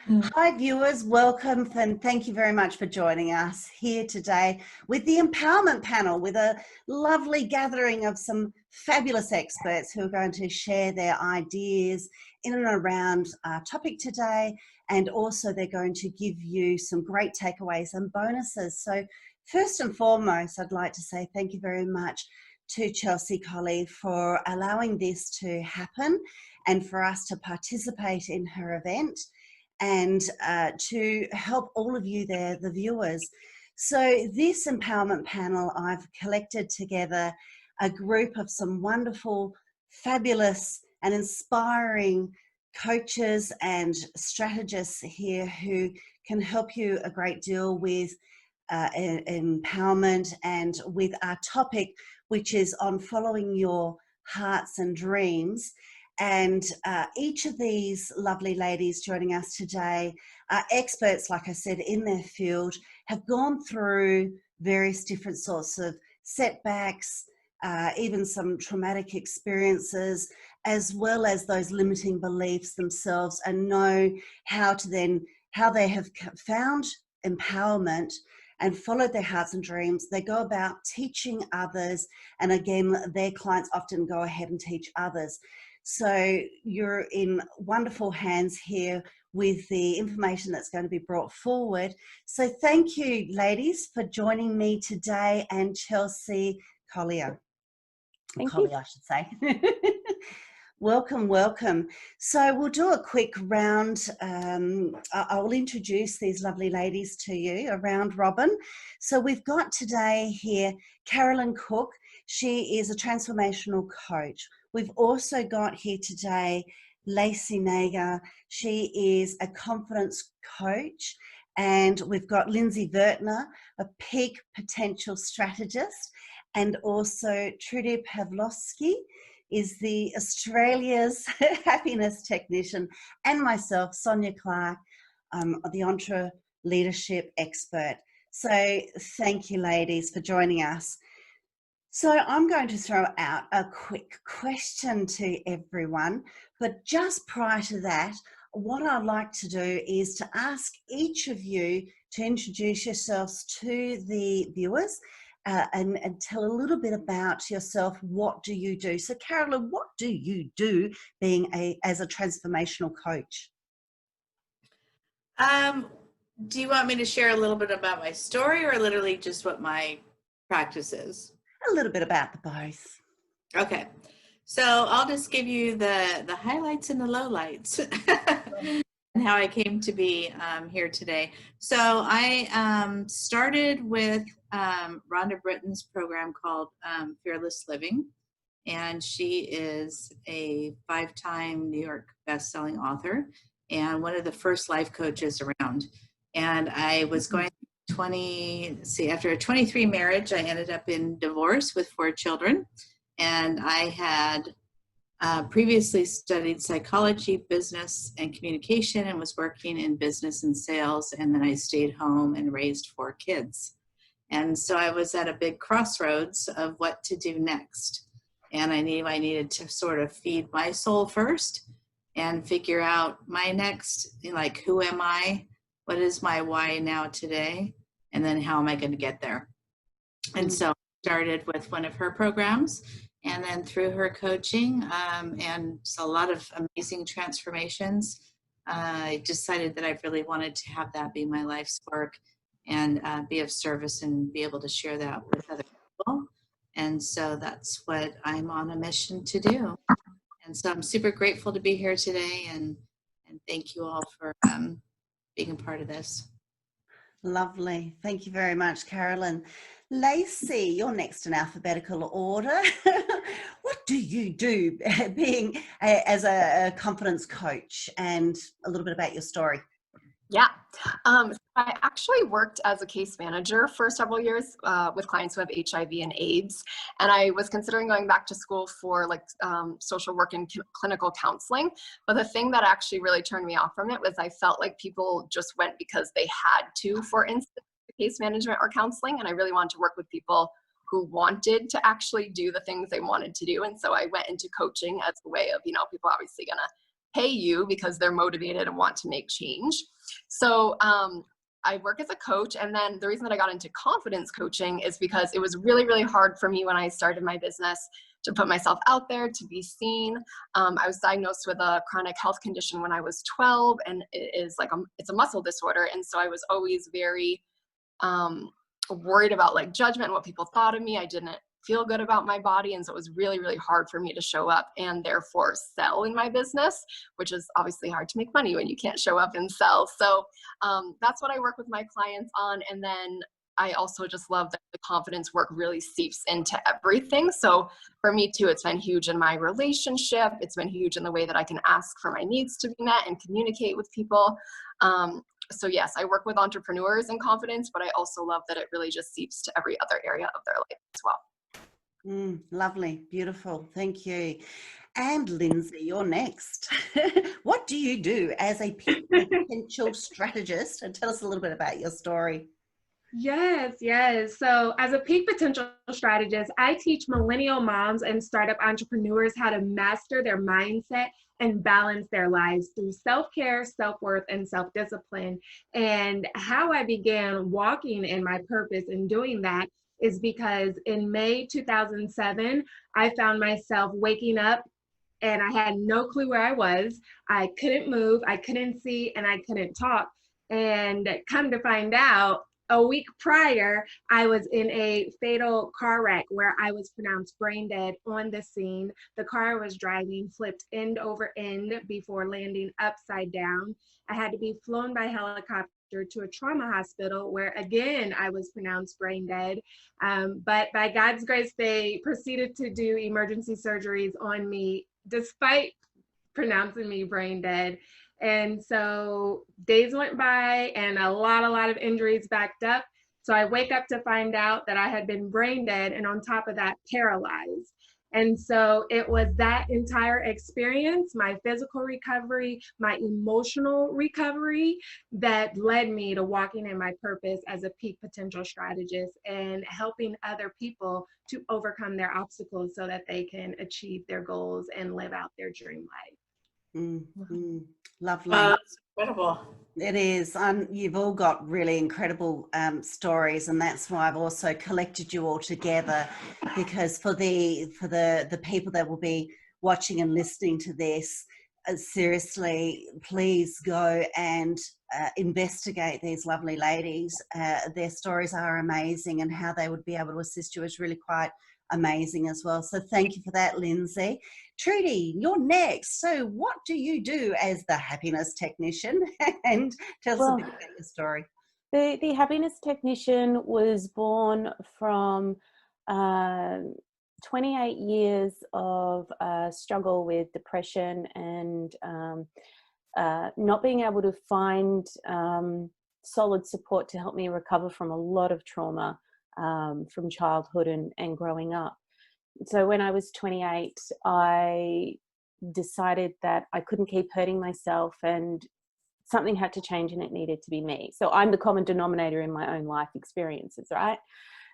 Mm. Hi viewers, welcome and thank you very much for joining us here today with the Empowerment Panel with a lovely gathering of some fabulous experts who are going to share their ideas in and around our topic today, and also they're going to give you some great takeaways and bonuses. So first and foremost, I'd like to say thank you very much to Chelsea Colley for allowing this to happen and for us to participate in her event, and to help all of you there, the viewers. So this empowerment panel, I've collected together a group of some wonderful, fabulous and inspiring coaches and strategists here who can help you a great deal with empowerment, and with our topic, which is on following your hearts and dreams. And each of these lovely ladies joining us today are experts, like I said, in their field, have gone through various different sorts of setbacks, even some traumatic experiences, as well as those limiting beliefs themselves, and know how they have found empowerment and followed their hearts and dreams. They go about teaching others, and again, their clients often go ahead and teach others. So you're in wonderful hands here with the information that's going to be brought forward. So thank you, ladies, for joining me today, and Chelsea Collier. Collier, I should say. Welcome, welcome. So we'll do a quick round. I will introduce these lovely ladies to you, a round robin. So we've got today here Carolyn Cook. She is a transformational coach. We've also got here today Lacey Nager. She is a confidence coach. And we've got Lindsay Vertner, a peak potential strategist. And also Trudy Pavlovsky is the Australia's happiness technician, and myself, Sonia Clark, the entre leadership expert. So thank you, ladies, for joining us. So I'm going to throw out a quick question to everyone, but just prior to that, what I'd like to do is to ask each of you to introduce yourselves to the viewers, and tell a little bit about yourself. What do you do? So Carolyn, what do you do as a transformational coach? Do you want me to share a little bit about my story, or literally just what my practice is? A little bit about the both. Okay, so I'll just give you the highlights and the lowlights and how I came to be here today. So I started with Rhonda Britton's program called Fearless Living, and she is a 5-time New York best-selling author and one of the first life coaches around. And I was going after a 23 marriage, I ended up in divorce with 4 children. And I had previously studied psychology, business, and communication, and was working in business and sales. And then I stayed home and raised 4 kids. And so I was at a big crossroads of what to do next. And I knew I needed to sort of feed my soul first and figure out my next, like, who am I? What is my why now today? And then how am I going to get there? And so I started with one of her programs, and then through her coaching and a lot of amazing transformations, I decided that I really wanted to have that be my life's work, and be of service and be able to share that with other people. And so that's what I'm on a mission to do. And so I'm super grateful to be here today, and thank you all for being a part of this. Lovely. Thank you very much, Carolyn. Lacey, you're next in alphabetical order. What do you do being as a confidence coach, and a little bit about your story? Yeah, I actually worked as a case manager for several years with clients who have HIV and AIDS, and I was considering going back to school for social work and clinical counseling. But the thing that actually really turned me off from it was I felt like people just went because they had to, for instance, case management or counseling, and I really wanted to work with people who wanted to actually do the things they wanted to do. And so I went into coaching as a way of, people obviously gonna pay you because they're motivated and want to make change. So I work as a coach. And then the reason that I got into confidence coaching is because it was really, really hard for me when I started my business to put myself out there, to be seen. I was diagnosed with a chronic health condition when I was 12, and it's a muscle disorder. And so I was always very worried about like judgment and what people thought of me. I didn't feel good about my body. And so it was really, really hard for me to show up and therefore sell in my business, which is obviously hard to make money when you can't show up and sell. So that's what I work with my clients on. And then I also just love that the confidence work really seeps into everything. So for me too, it's been huge in my relationship. It's been huge in the way that I can ask for my needs to be met and communicate with people. So yes, I work with entrepreneurs in confidence, but I also love that it really just seeps to every other area of their life as well. Lovely, beautiful, thank you. And Lindsay, you're next. What do you do as a potential strategist? And tell us a little bit about your story. Yes. So as a peak potential strategist, I teach millennial moms and startup entrepreneurs how to master their mindset and balance their lives through self-care, self-worth, and self-discipline. And how I began walking in my purpose and doing that is because in May 2007, I found myself waking up and I had no clue where I was. I couldn't move, I couldn't see, and I couldn't talk. And come to find out, a week prior, I was in a fatal car wreck where I was pronounced brain dead on the scene. The car I was driving flipped end over end before landing upside down. I had to be flown by helicopter to a trauma hospital where again I was pronounced brain dead, but by God's grace they proceeded to do emergency surgeries on me despite pronouncing me brain dead. And so days went by and a lot of injuries backed up. So I wake up to find out that I had been brain dead and on top of that paralyzed. And so it was that entire experience, my physical recovery, my emotional recovery, that led me to walking in my purpose as a peak potential strategist and helping other people to overcome their obstacles so that they can achieve their goals and live out their dream life. Lovely. That's incredible. It is. You've all got really incredible stories, and that's why I've also collected you all together, because for the people that will be watching and listening to this, seriously, please go and investigate these lovely ladies. Their stories are amazing, and how they would be able to assist you is really quite amazing as well. So thank you for that, Lindsay. Trudy, you're next. So what do you do as the happiness technician? And tell us a bit about your story. The happiness technician was born from 28 years of struggle with depression and not being able to find solid support to help me recover from a lot of trauma from childhood and growing up. So when I was 28, I decided that I couldn't keep hurting myself and something had to change, and it needed to be me. So I'm the common denominator in my own life experiences, right?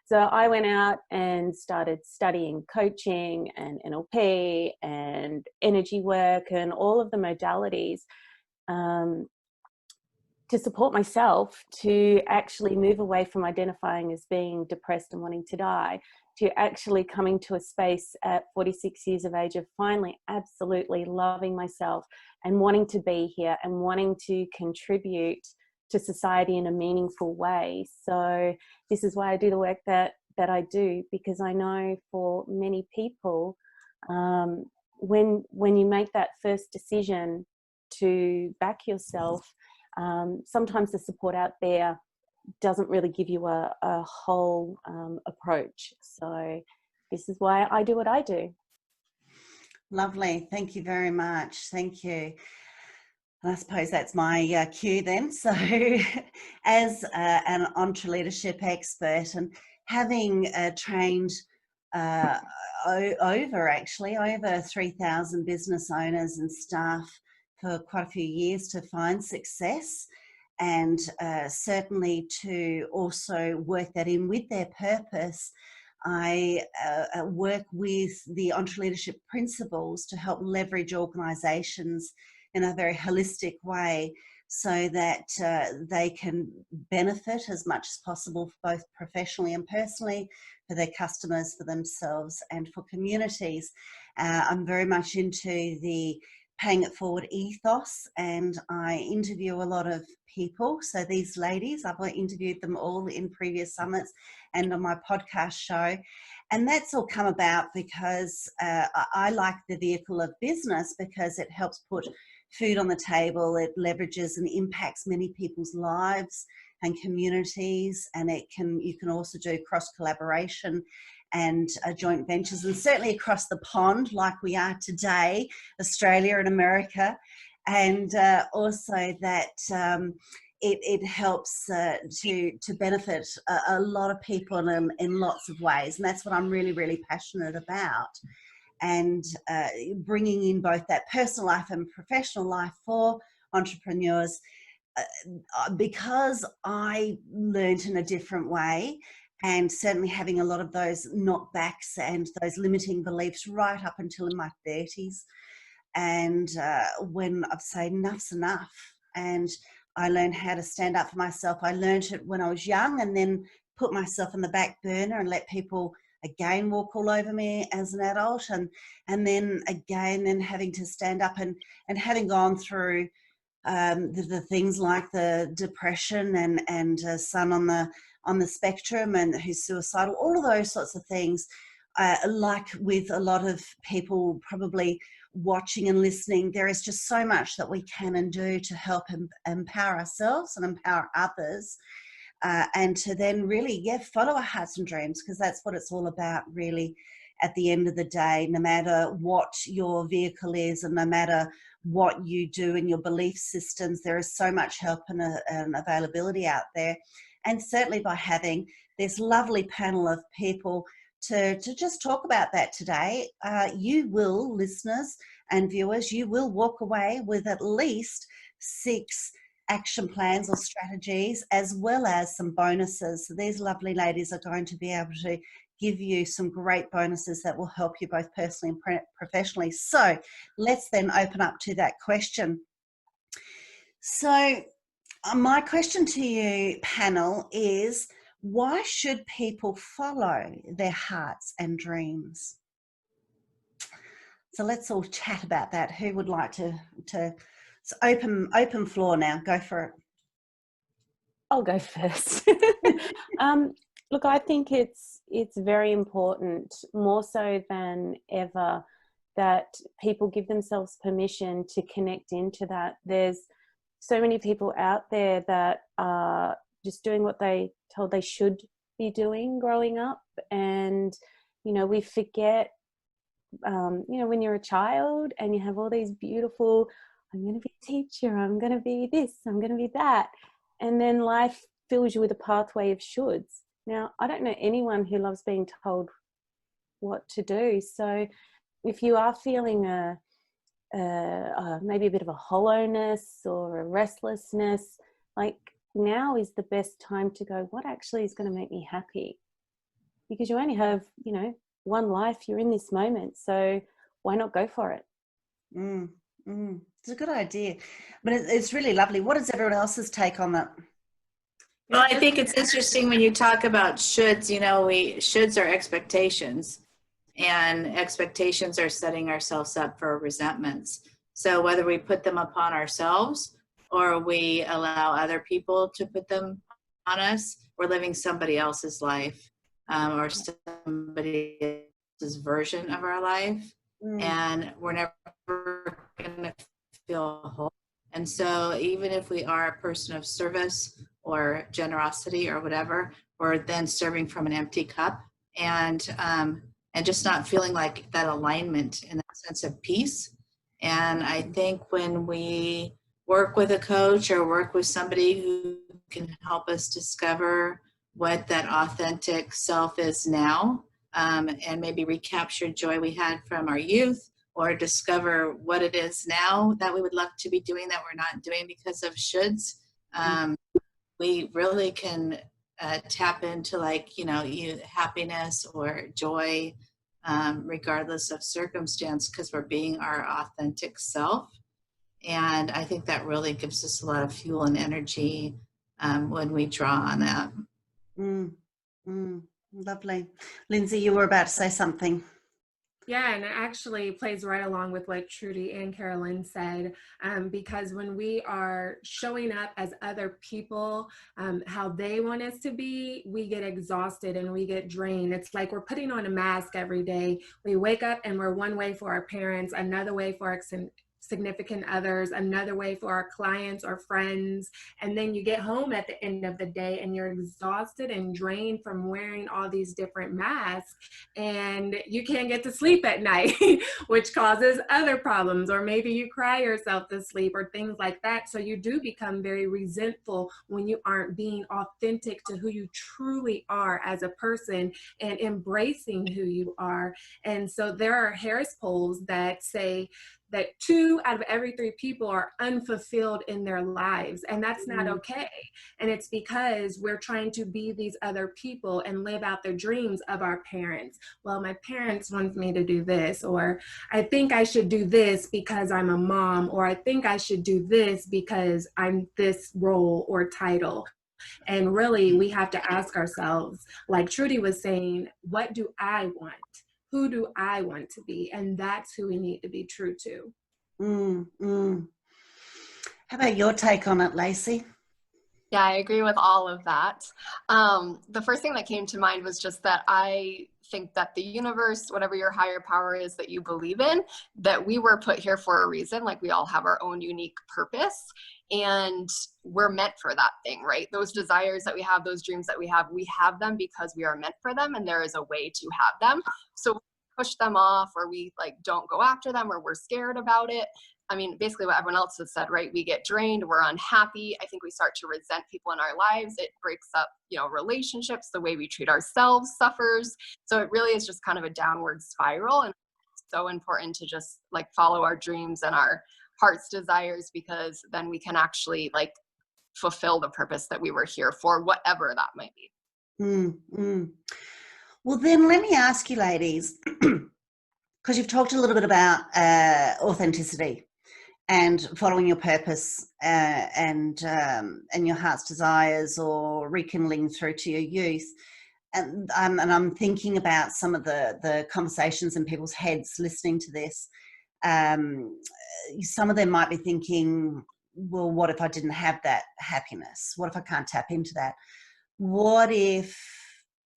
So I went out and started studying coaching and NLP and energy work and all of the modalities to support myself to actually move away from identifying as being depressed and wanting to die, to actually coming to a space at 46 years of age of finally absolutely loving myself and wanting to be here and wanting to contribute to society in a meaningful way. So this is why I do the work that I do, because I know for many people, when you make that first decision to back yourself, sometimes the support out there doesn't really give you a whole approach. So this is why I do what I do. Lovely. Thank you very much. Thank you. I suppose that's my cue then. So as an EntreLeadership expert and having trained over 3,000 business owners and staff for quite a few years to find success, and certainly to also work that in with their purpose, I work with the EntreLeadership principles to help leverage organisations in a very holistic way, so that they can benefit as much as possible, both professionally and personally, for their customers, for themselves, and for communities. I'm very much into the paying it forward ethos, and I interview a lot of people. So these ladies, I've interviewed them all in previous summits and on my podcast show. And that's all come about because I like the vehicle of business, because it helps put food on the table. It leverages and impacts many people's lives and communities, and you can also do cross collaboration and joint ventures, and certainly across the pond like we are today, Australia and America. And also that it helps to benefit a lot of people in lots of ways, and that's what I'm really, really passionate about. And bringing in both that personal life and professional life for entrepreneurs, because I learned in a different way, and certainly having a lot of those knockbacks and those limiting beliefs right up until in my 30s. And when I've said enough's enough, and I learned how to stand up for myself. I learned it when I was young, and then put myself on the back burner and let people again walk all over me as an adult, and then again then having to stand up, and having gone through the things like the depression and a son on the spectrum and who's suicidal, all of those sorts of things. Like with a lot of people probably watching and listening, there is just so much that we can and do to help empower ourselves and empower others, and to then really, follow our hearts and dreams, because that's what it's all about, really, at the end of the day. No matter what your vehicle is, and no matter what you do in your belief systems, there is so much help and availability out there. And certainly by having this lovely panel of people to just talk about that today, you will, listeners and viewers, you will walk away with at least 6 action plans or strategies, as well as some bonuses. So these lovely ladies are going to be able to give you some great bonuses that will help you both personally and professionally. So let's then open up to that question. So my question to you, panel, is why should people follow their hearts and dreams? So let's all chat about that. Who would like to it's open floor now. Go for it. I'll go first. Look, I think it's very important, more so than ever, that people give themselves permission to connect into that. There's so many people out there that are just doing what they told they should be doing growing up, and we forget, when you're a child and you have all these beautiful, I'm going to be a teacher, I'm going to be this, I'm going to be that, and then life fills you with a pathway of shoulds. Now, I don't know anyone who loves being told what to do. So if you are feeling maybe a bit of a hollowness or a restlessness, like, now is the best time to go, what actually is going to make me happy? Because you only have, one life, you're in this moment. So why not go for it? It's a good idea. But it's really lovely. What is everyone else's take on that? Well, I think it's interesting when you talk about shoulds, shoulds are expectations, and expectations are setting ourselves up for resentments. So whether we put them upon ourselves or we allow other people to put them on us, we're living somebody else's life, or somebody else's version of our life. And we're never going to feel whole. And so even if we are a person of service or generosity or whatever, we're then serving from an empty cup, and just not feeling like that alignment and that sense of peace. And I think when we work with a coach or work with somebody who can help us discover what that authentic self is now, and maybe recapture joy we had from our youth, or discover what it is now that we would love to be doing that we're not doing because of shoulds, we really can tap into happiness or joy, regardless of circumstance, because we're being our authentic self. And I think that really gives us a lot of fuel and energy when we draw on that. Lovely. Lindsay, you were about to say something. Yeah, and it actually plays right along with what Trudy and Carolyn said, because when we are showing up as other people, how they want us to be, we get exhausted and we get drained. It's like we're putting on a mask every day. We wake up and we're one way for our parents, another way for our significant others, another way for our clients or friends, and then you get home at the end of the day and you're exhausted and drained from wearing all these different masks, and you can't get to sleep at night, which causes other problems, or maybe you cry yourself to sleep or things like that. So you do become very resentful when you aren't being authentic to who you truly are as a person and embracing who you are. And so there are Harris polls that say that 2 out of every 3 people are unfulfilled in their lives, and that's not okay. And it's because we're trying to be these other people and live out the dreams of our parents. Well, my parents want me to do this, or I think I should do this because I'm a mom, or I think I should do this because I'm this role or title. And really, we have to ask ourselves, like Trudy was saying, what do I want? Who do I want to be? And that's who we need to be true to. How about your take on it, Lacey? Yeah, I agree with all of that. The first thing that came to mind was just that I think that the universe, whatever your higher power is that you believe in, that we were put here for a reason. Like, we all have our own unique purpose, and we're meant for that thing, right? Those desires that we have, those dreams that we have them because we are meant for them, and there is a way to have them. So we push them off, or we like don't go after them, or we're scared about it. I mean, basically what everyone else has said, right? We get drained, we're unhappy. I think we start to resent people in our lives. It breaks up, relationships. The way we treat ourselves suffers. So it really is just kind of a downward spiral. And it's so important to just like follow our dreams and our heart's desires, because then we can actually like fulfill the purpose that we were here for, whatever that might be. Well, then let me ask you, ladies, because you've talked a little bit about authenticity and following your purpose and your heart's desires, or rekindling through to your youth. And I'm thinking about some of the conversations in people's heads listening to this. Some of them might be thinking, well, what if I didn't have that happiness? What if I can't tap into that? What if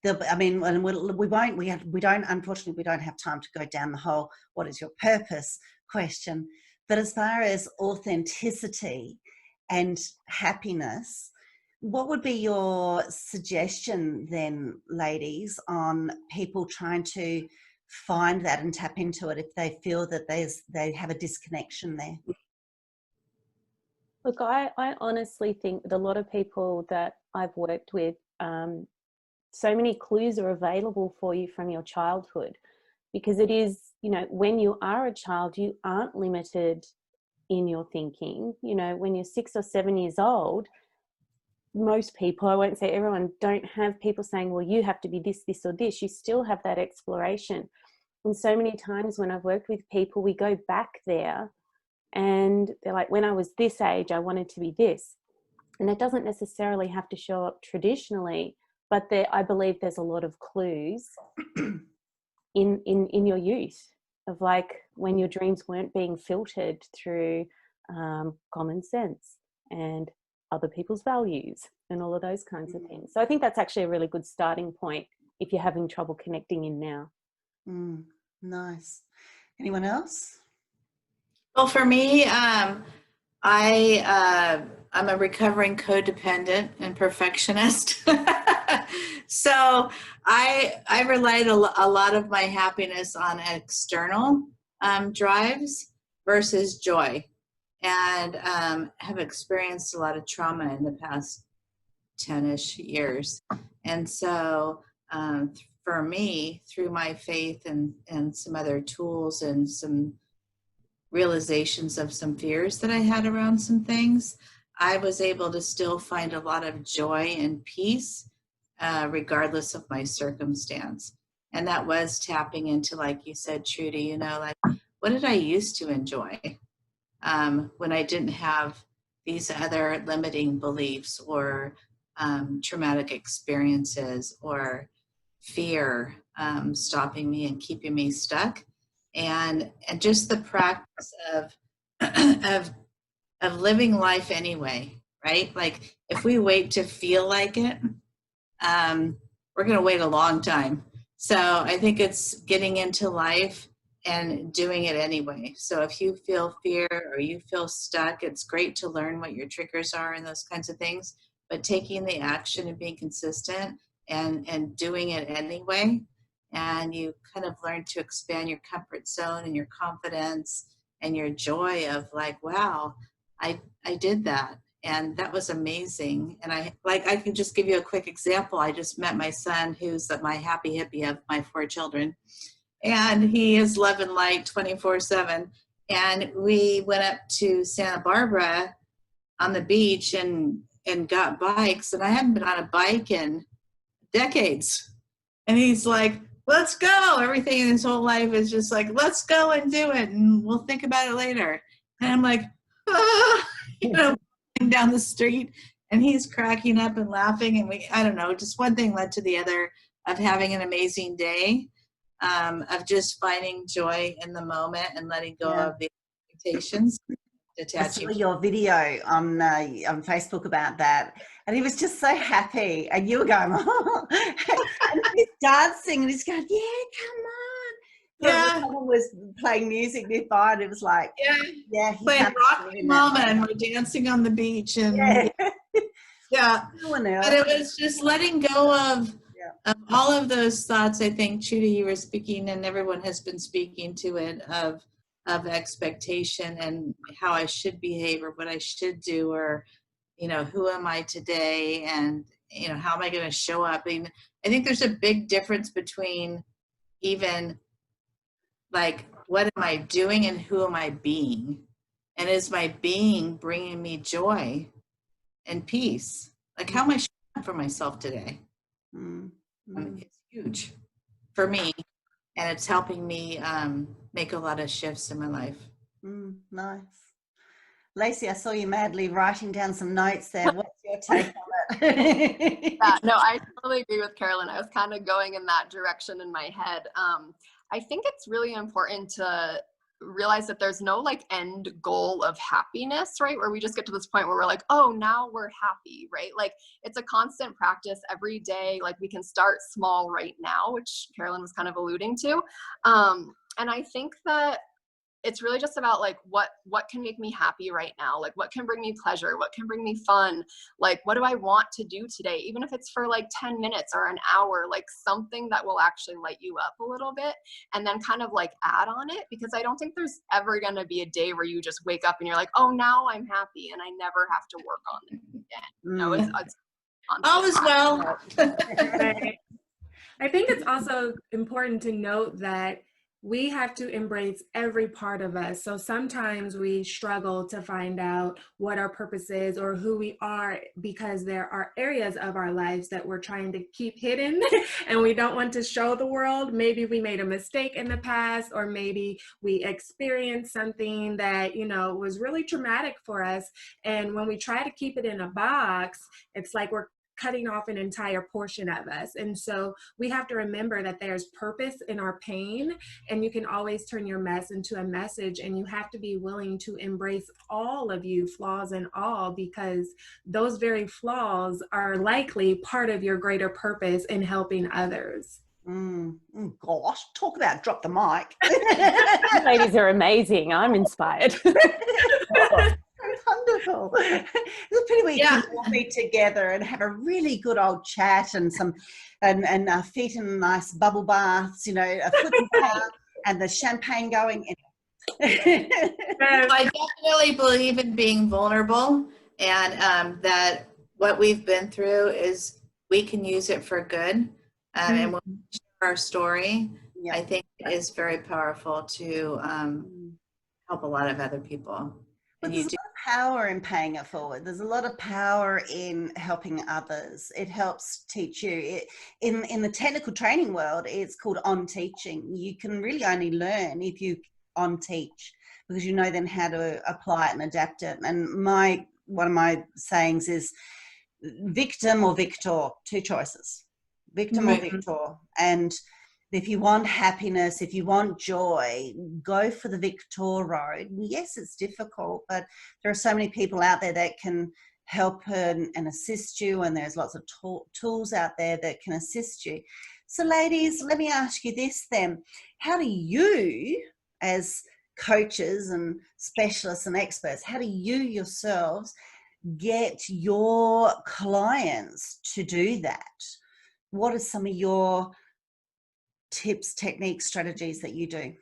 unfortunately, we don't have time to go down the whole what is your purpose question. But as far as authenticity and happiness, what would be your suggestion then, ladies, on people trying to find that and tap into it if they feel that they have a disconnection there? Look, I honestly think that a lot of people that I've worked with, so many clues are available for you from your childhood, because it is, when you are a child, you aren't limited in your thinking. When you're 6 or 7 years old, most people, I won't say everyone, don't have people saying, well, you have to be this, this, or this. You still have that exploration. And so many times when I've worked with people, we go back there and they're like, when I was this age, I wanted to be this. And it doesn't necessarily have to show up traditionally, but I believe there's a lot of clues in your youth of like when your dreams weren't being filtered through common sense and other people's values and all of those kinds of things. So I think that's actually a really good starting point if you're having trouble connecting in now. Nice. Anyone else? Well, for me, I'm a recovering codependent and perfectionist. So I relied a lot of my happiness on external drives versus joy, and have experienced a lot of trauma in the past 10-ish years. And so for me, through my faith and some other tools and some realizations of some fears that I had around some things, I was able to still find a lot of joy and peace regardless of my circumstance. And that was tapping into, like you said, Trudy, like, what did I used to enjoy? when I didn't have these other limiting beliefs or traumatic experiences or fear stopping me and keeping me stuck. And just the practice of, of living life anyway, right? Like if we wait to feel like it, we're going to wait a long time. So I think it's getting into life and doing it anyway. So if you feel fear or you feel stuck, it's great to learn what your triggers are and those kinds of things, but taking the action and being consistent and doing it anyway. And you kind of learn to expand your comfort zone and your confidence and your joy of like, wow, I did that. And that was amazing. And I can just give you a quick example. I just met my son, who's my happy hippie of my 4 children. And he is love and light 24/7. And we went up to Santa Barbara on the beach and got bikes. And I hadn't been on a bike in decades. And he's like, let's go. Everything in his whole life is just like, let's go and do it. And we'll think about it later. And I'm like, you know, down the street, and he's cracking up and laughing. And I don't know, just one thing led to the other of having an amazing day, of just finding joy in the moment and letting go of the expectations. I saw your video on Facebook about that, and he was just so happy, and you were going, oh, and he's dancing, and he's going, yeah, come on. Yeah, someone was playing music nearby, and it was like, yeah, playing Rock Mama, and we're dancing on the beach, and No one else. But it was just letting go of all of those thoughts. I think, Chuda, you were speaking, and everyone has been speaking to it, of expectation and how I should behave or what I should do, or, you know, who am I today, and, you know, how am I going to show up? I mean, I think there's a big difference between even like, what am I doing and who am I being? And is my being bringing me joy and peace? Like, how am I showing up for myself today? It's huge for me, and it's helping me make a lot of shifts in my life. Nice. Lacey, I saw you madly writing down some notes there. What's your take on it? No, I totally agree with Carolyn. I was kind of going in that direction in my head. I think it's really important to realize that there's no like end goal of happiness, right? Where we just get to this point where we're like, oh, now we're happy, right? Like, it's a constant practice every day. Like, we can start small right now, which Carolyn was kind of alluding to. And I think that it's really just about like, what can make me happy right now? Like, what can bring me pleasure? What can bring me fun? Like, what do I want to do today? Even if it's for like 10 minutes or an hour, like something that will actually light you up a little bit, and then kind of like add on it, because I don't think there's ever going to be a day where you just wake up and you're like, oh, now I'm happy and I never have to work on it again. No, it's all is well. I think it's also important to note that we have to embrace every part of us. So sometimes we struggle to find out what our purpose is or who we are, because there are areas of our lives that we're trying to keep hidden and we don't want to show the world. Maybe we made a mistake in the past, or maybe we experienced something that, you know, was really traumatic for us. And when we try to keep it in a box, it's like we're cutting off an entire portion of us. And so we have to remember that there's purpose in our pain, and you can always turn your mess into a message, and you have to be willing to embrace all of you, flaws and all, because those very flaws are likely part of your greater purpose in helping others. Gosh, talk about drop the mic. You ladies are amazing. I'm inspired. Wonderful. It's pretty we can all be together and have a really good old chat, and some and our feet in nice bubble baths, you know, a foot bath and the champagne going. I definitely believe in being vulnerable, and that what we've been through is we can use it for good. And when we share our story, I think it is very powerful to help a lot of other people. But there's a lot of power in paying it forward. There's a lot of power in helping others. It helps teach you. In the technical training world, it's called on teaching. You can really only learn if you on teach, because you know then how to apply it and adapt it. And one of my sayings is victim or victor, two choices, victim or victor. And if you want happiness, if you want joy, go for the victor road. Yes, it's difficult, but there are so many people out there that can help and assist you, and there's lots of tools out there that can assist you. So ladies, let me ask you this then. How do you, as coaches and specialists and experts, how do you yourselves get your clients to do that? What are some of your tips, techniques, strategies that you do?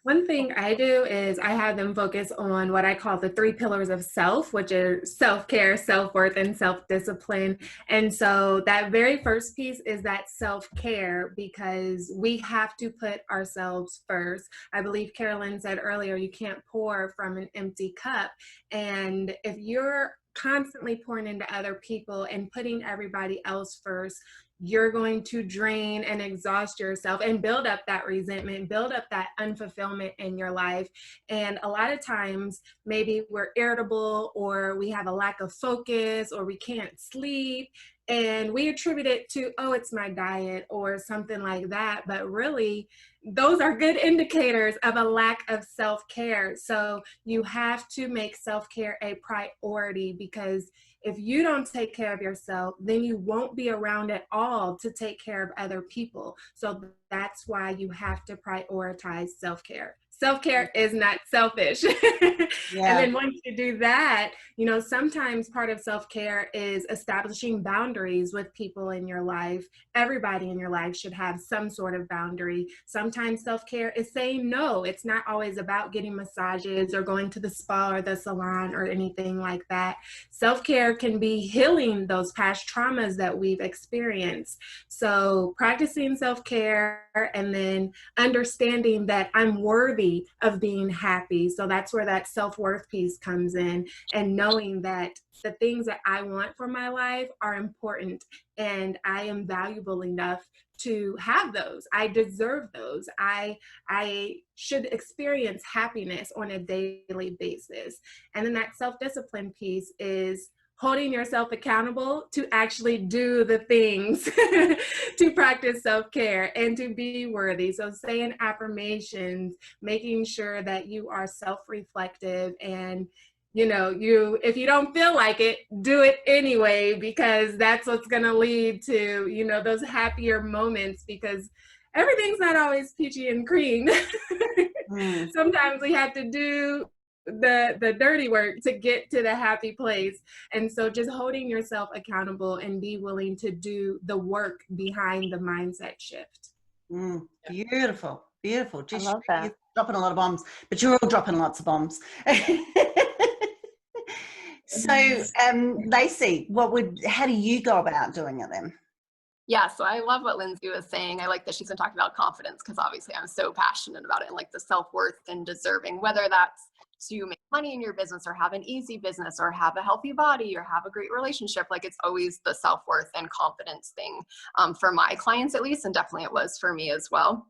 One thing I do is I have them focus on what I call the 3 pillars of self, which are self-care, self-worth, and self-discipline. And so that very first piece is that self-care, because we have to put ourselves first. I believe Carolyn said earlier, you can't pour from an empty cup. And if you're constantly pouring into other people and putting everybody else first, you're going to drain and exhaust yourself and build up that resentment, build up that unfulfillment in your life. And a lot of times, maybe we're irritable, or we have a lack of focus, or we can't sleep, and we attribute it to, oh, it's my diet or something like that. But really, those are good indicators of a lack of self-care. So you have to make self-care a priority, because if you don't take care of yourself, then you won't be around at all to take care of other people. So that's why you have to prioritize self-care. Self-care is not selfish. And then once you do that, you know, sometimes part of self-care is establishing boundaries with people in your life. Everybody in your life should have some sort of boundary. Sometimes self-care is saying no. It's not always about getting massages or going to the spa or the salon or anything like that. Self-care can be healing those past traumas that we've experienced. So practicing self-care, and then understanding that I'm worthy of being happy. So that's where that self-worth piece comes in, and knowing that the things that I want for my life are important, and I am valuable enough to have those. I deserve those. I should experience happiness on a daily basis. And then that self-discipline piece is holding yourself accountable to actually do the things to practice self-care and to be worthy. So saying affirmations, making sure that you are self-reflective, and you know, if you don't feel like it, do it anyway, because that's what's going to lead to, you know, those happier moments, because everything's not always peachy and cream. Sometimes we have to do the dirty work to get to the happy place. And so just holding yourself accountable and be willing to do the work behind the mindset shift. Beautiful, beautiful. Just, I love that. you're dropping a lot of bombs, but you're all dropping lots of bombs. So Lacey, how do you go about doing it then? Yeah, so I love what Lindsay was saying. I like that she's been talking about confidence, because obviously I'm so passionate about it, and like the self-worth and deserving, whether that's to make money in your business or have an easy business or have a healthy body or have a great relationship. Like, it's always the self-worth and confidence thing for my clients, at least, and definitely it was for me as well.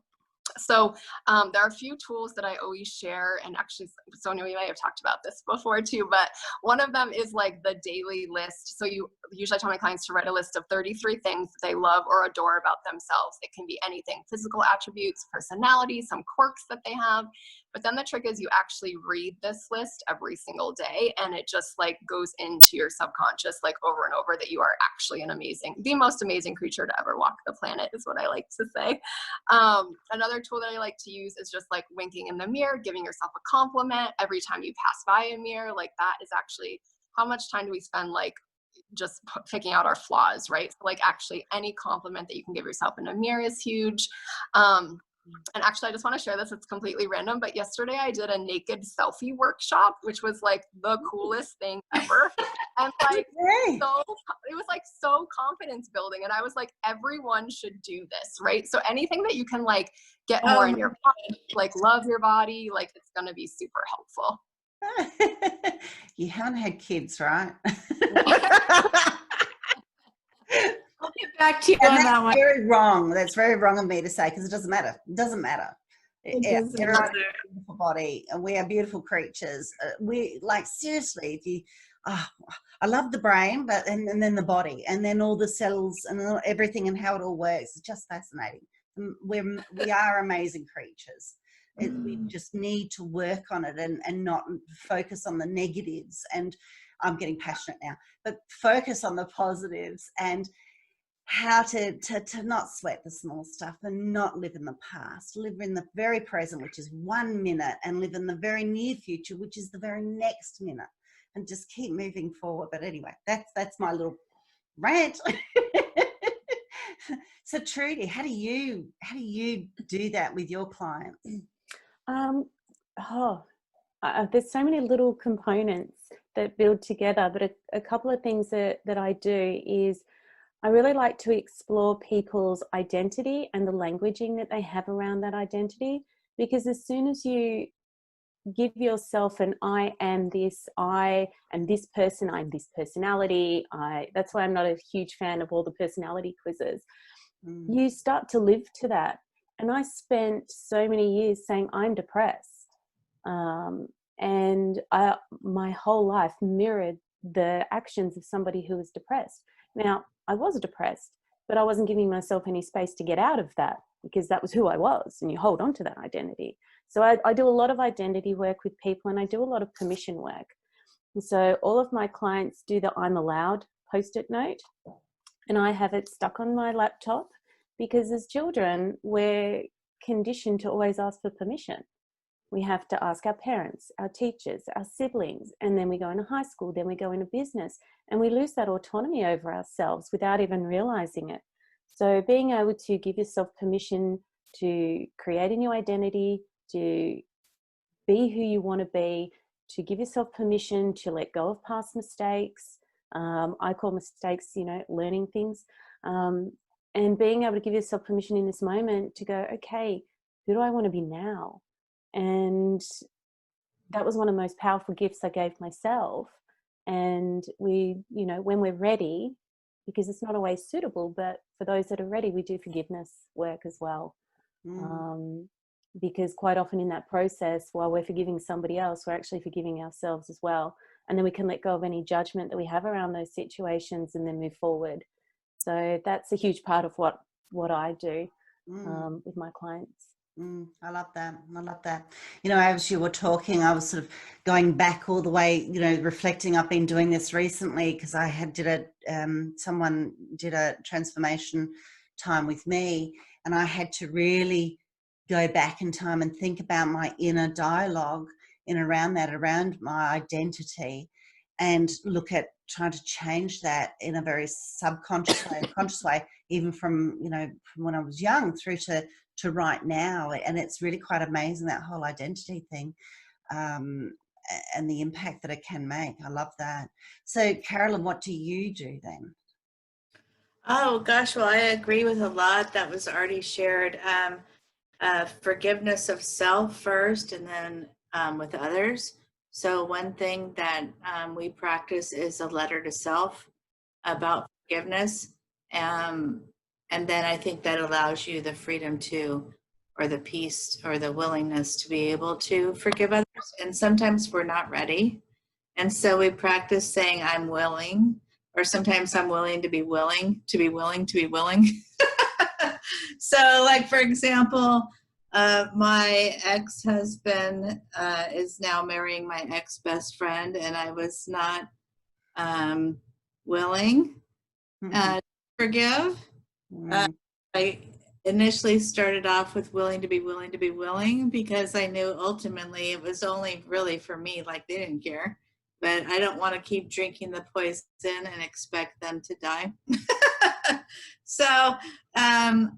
So there are a few tools that I always share, and actually, Sonia, we may have talked about this before too, but one of them is like the daily list. So usually I tell my clients to write a list of 33 things that they love or adore about themselves. It can be anything: physical attributes, personality, some quirks that they have. But then the trick is you actually read this list every single day, and it just like goes into your subconscious like over and over, that you are actually the most amazing creature to ever walk the planet, is what I like to say. Another tool that I like to use is just like winking in the mirror, giving yourself a compliment every time you pass by a mirror. Like, that is actually, how much time do we spend like just picking out our flaws, right? So like, actually any compliment that you can give yourself in a mirror is huge. And actually, I just want to share this. It's completely random, but yesterday I did a naked selfie workshop, which was like the coolest thing ever. And like, it was like so confidence building. And I was like, everyone should do this, right? So anything that you can like get more in your body, like love your body, like it's going to be super helpful. You haven't had kids, right? I'll get back to you on that one. Very wrong. That's very wrong of me to say, because it doesn't matter. It doesn't matter. Everyone has a beautiful body, and we are beautiful creatures. We like, seriously, if you, I love the brain, but and then the body, and then all the cells and everything and how it all works. It's just fascinating. We are amazing creatures. We just need to work on it and not focus on the negatives. And I'm getting passionate now, but focus on the positives and how to not sweat the small stuff and not live in the past, live in the very present, which is 1 minute, and live in the very near future, which is the very next minute, and just keep moving forward. But anyway, that's my little rant. So Trudy, how do you do that with your clients? There's so many little components that build together, but a couple of things that I do is I really like to explore people's identity and the languaging that they have around that identity, because as soon as you give yourself an I am this, I am this person, I'm this personality, that's why I'm not a huge fan of all the personality quizzes. You start to live to that. And I spent so many years saying I'm depressed. And my whole life mirrored the actions of somebody who was depressed. Now, I was depressed, but I wasn't giving myself any space to get out of that, because that was who I was, and you hold on to that identity. So I do a lot of identity work with people, and I do a lot of permission work. And so all of my clients do the I'm allowed post-it note, and I have it stuck on my laptop, because as children, we're conditioned to always ask for permission. We have to ask our parents, our teachers, our siblings, and then we go into high school, then we go into business, and we lose that autonomy over ourselves without even realizing it. So being able to give yourself permission to create a new identity, to be who you want to be, to give yourself permission to let go of past mistakes. I call mistakes, learning things. And being able to give yourself permission in this moment to go, okay, who do I want to be now? And that was one of the most powerful gifts I gave myself. And we, when we're ready, because it's not always suitable, but for those that are ready, we do forgiveness work as well. Because quite often in that process, while we're forgiving somebody else, we're actually forgiving ourselves as well. And then we can let go of any judgment that we have around those situations and then move forward. So that's a huge part of what I do with my clients. I love that. I love that. As you were talking, I was sort of going back all the way, reflecting. I've been doing this recently because I someone did a transformation time with me, and I had to really go back in time and think about my inner dialogue around my identity, and look at trying to change that in a very subconscious way, conscious way, even from when I was young through to right now. And it's really quite amazing, that whole identity thing, and the impact that it can make. I love that. So Carolyn, what do you do then? Oh gosh, well, I agree with a lot that was already shared. Forgiveness of self first, and then with others. So one thing that we practice is a letter to self about forgiveness. And then I think that allows you the freedom or the peace, or the willingness to be able to forgive others. And sometimes we're not ready. And so we practice saying, I'm willing, or sometimes I'm willing to be willing, to be willing, to be willing. So like, for example, my ex-husband is now marrying my ex-best friend, and I was not willing to forgive. I initially started off with willing to be willing, because I knew ultimately it was only really for me, like they didn't care. But I don't want to keep drinking the poison and expect them to die. So, and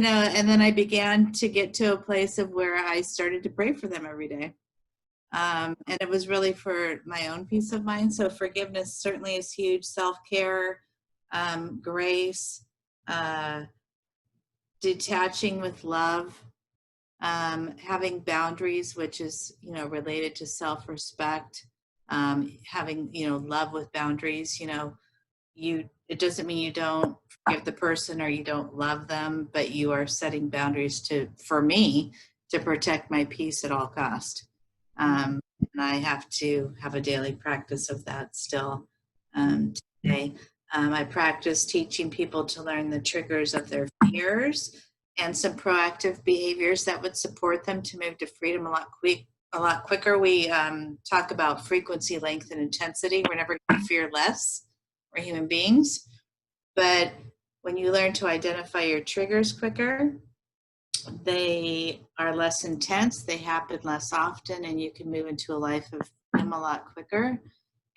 then I began to get to a place of where I started to pray for them every day. And it was really for my own peace of mind. So forgiveness certainly is huge. Self-care, grace, detaching with love, having boundaries, which is, related to self-respect, having, love with boundaries. It doesn't mean you don't forgive the person or you don't love them, but you are setting boundaries for me, to protect my peace at all cost. And I have to have a daily practice of that still today. I practice teaching people to learn the triggers of their fears and some proactive behaviors that would support them to move to freedom a lot quicker. We talk about frequency, length, and intensity. We're never going to fear less. We're human beings. But when you learn to identify your triggers quicker, they are less intense, they happen less often, and you can move into a life of freedom a lot quicker.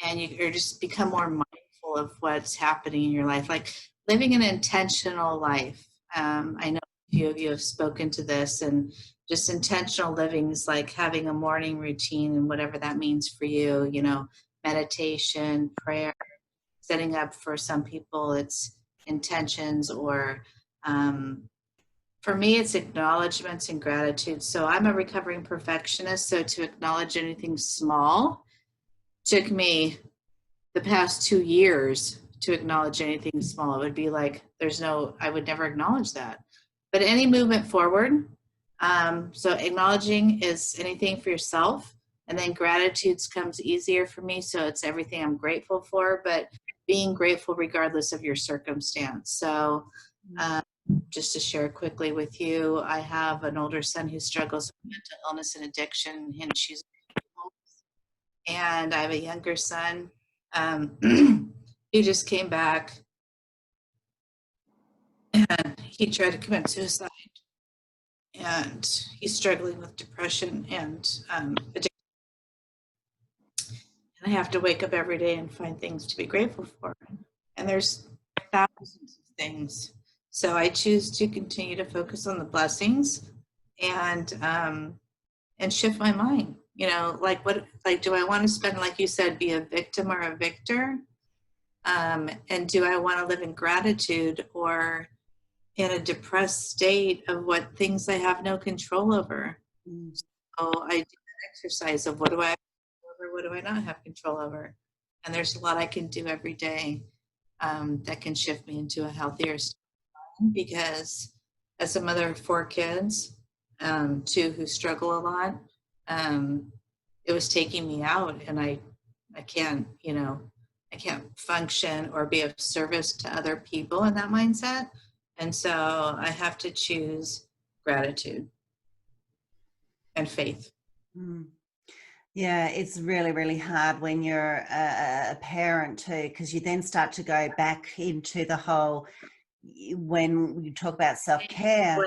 And you just become more mindful of what's happening in your life, like living an intentional life. I know a few of you have spoken to this, and just intentional living is like having a morning routine, and whatever that means for you, you know, meditation, prayer, setting up. For some people it's intentions, or for me it's acknowledgments and gratitude. So I'm a recovering perfectionist, so to acknowledge anything small took me the past 2 years. To acknowledge anything small, it would be like I would never acknowledge that. But any movement forward, so acknowledging is anything for yourself, and then gratitudes comes easier for me, so it's everything I'm grateful for, but being grateful regardless of your circumstance. So just to share quickly with you, I have an older son who struggles with mental illness and addiction, and she's and I have a younger son who just came back, and he tried to commit suicide, and he's struggling with depression and addiction. And I have to wake up every day and find things to be grateful for. And there's thousands of things. So I choose to continue to focus on the blessings and shift my mind. You know, do I want to spend, like you said, be a victim or a victor? And do I want to live in gratitude or in a depressed state of what things I have no control over? So I do that exercise of what do I have control over, what do I not have control over? And there's a lot I can do every day that can shift me into a healthier state. Because as a mother of 4 kids, 2 who struggle a lot, it was taking me out, and I can't function or be of service to other people in that mindset. And so I have to choose gratitude and faith. Yeah, it's really, really hard when you're a parent too, because you then start to go back into the whole, when you talk about self-care,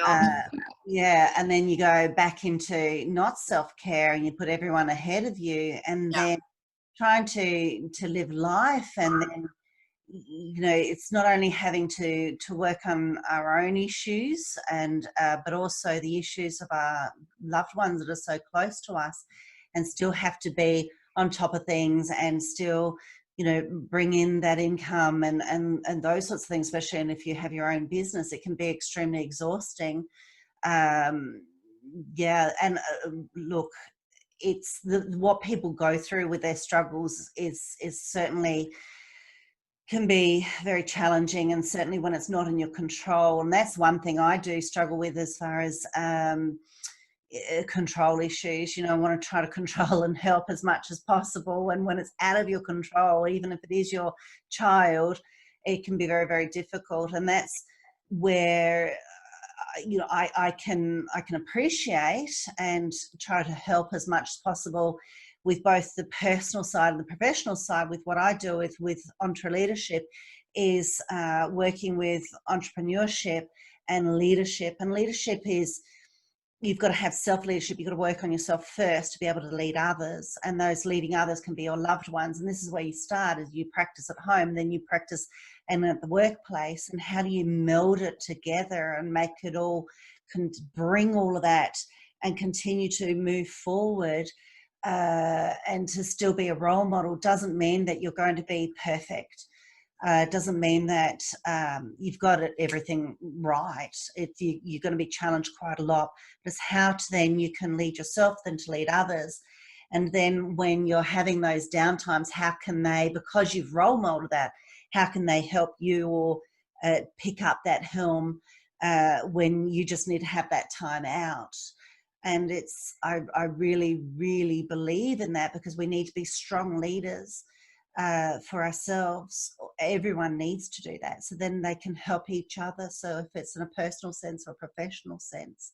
and then you go back into not self-care, and you put everyone ahead of you, and then trying to live life, and then it's not only having to work on our own issues, and but also the issues of our loved ones that are so close to us, and still have to be on top of things, and still bring in that income and those sorts of things, especially. And if you have your own business, it can be extremely exhausting. Look, it's what people go through with their struggles is certainly can be very challenging, and certainly when it's not in your control. And that's one thing I do struggle with as far as control issues. I want to try to control and help as much as possible, and when it's out of your control, even if it is your child, it can be very, very difficult. And that's where I can appreciate and try to help as much as possible with both the personal side and the professional side. With what I do with EntreLeadership is working with entrepreneurship and leadership. And leadership is, you've got to have self-leadership. You've got to work on yourself first to be able to lead others. And those leading others can be your loved ones. And this is where you start, is you practice at home, then you practice and at the workplace. And how do you meld it together and make it all, bring all of that and continue to move forward, and to still be a role model? Doesn't mean that you're going to be perfect. Doesn't mean that you've got everything right. You're going to be challenged quite a lot. But it's how then you can lead yourself, then to lead others. And then when you're having those downtimes, how can they, because you've role modeled that, how can they help you or pick up that helm when you just need to have that time out? And I really, really believe in that, because we need to be strong leaders for ourselves. Everyone needs to do that, so then they can help each other. So if it's in a personal sense or a professional sense,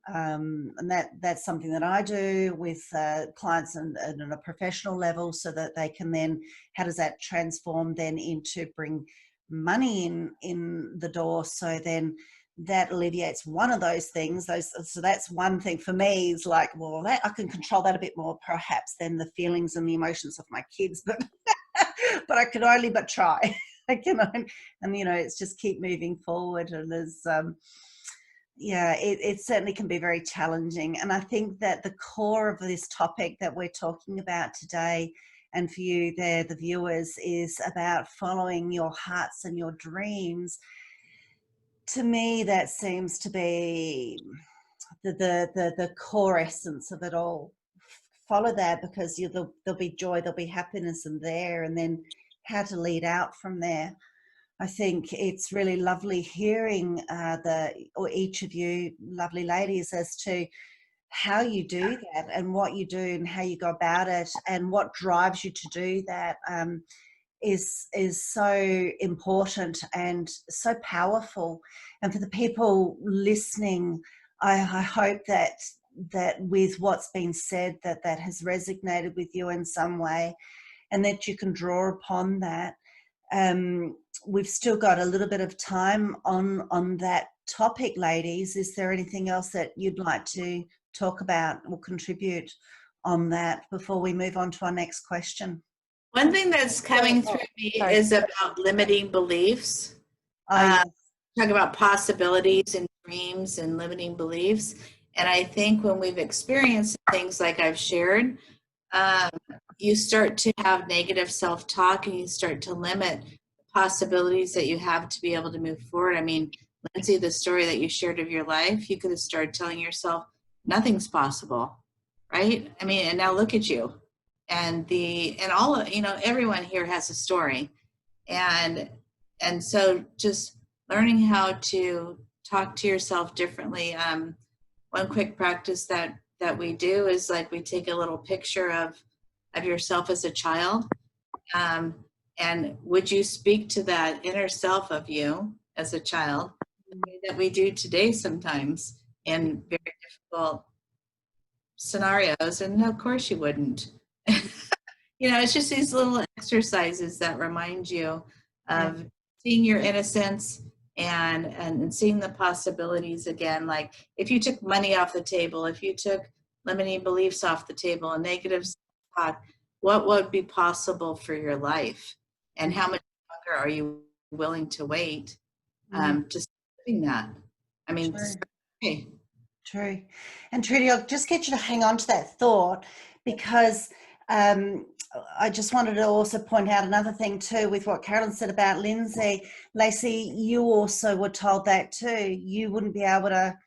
and that's something that I do with clients and on a professional level, so that they can then, how does that transform then into bring money in the door? So then that alleviates one of those things. So that's one thing for me, is like, well, that I can control that a bit more perhaps than the feelings and the emotions of my kids, but but I can only but try. And it's just keep moving forward. And there's yeah, it certainly can be very challenging. And I think that the core of this topic that we're talking about today, and for you there, the viewers, is about following your hearts and your dreams. To me, that seems to be the core essence of it all. Follow that, because there'll be joy, there'll be happiness in there, and then how to lead out from there. I think it's really lovely hearing each of you lovely ladies as to how you do that, and what you do, and how you go about it, and what drives you to do that. Is so important and so powerful. And for the people listening, I hope that with what's been said, that has resonated with you in some way, and that you can draw upon that. We've still got a little bit of time on that topic, ladies. Is there anything else that you'd like to talk about or contribute on that before we move on to our next question? One thing that's coming through me is about limiting beliefs. Talk about possibilities and dreams and limiting beliefs. And I think when we've experienced things like I've shared, you start to have negative self-talk, and you start to limit possibilities that you have to be able to move forward. I mean, Lindsay, the story that you shared of your life, you could have started telling yourself nothing's possible, right? I mean, and now look at you. And everyone here has a story. And so just learning how to talk to yourself differently. One quick practice that we do is, like, we take a little picture of yourself as a child. And would you speak to that inner self of you as a child, the way that we do today sometimes in very difficult scenarios? And of course you wouldn't. It's just these little exercises that remind you of seeing your innocence and seeing the possibilities again. Like, if you took money off the table, if you took limiting beliefs off the table and negative thought, what would be possible for your life? And how much longer are you willing to wait to doing that? I mean, True. And Trudy, I'll just get you to hang on to that thought, because I just wanted to also point out another thing too, with what Carolyn said about Lindsay. Lacey, you also were told that too. You wouldn't be able to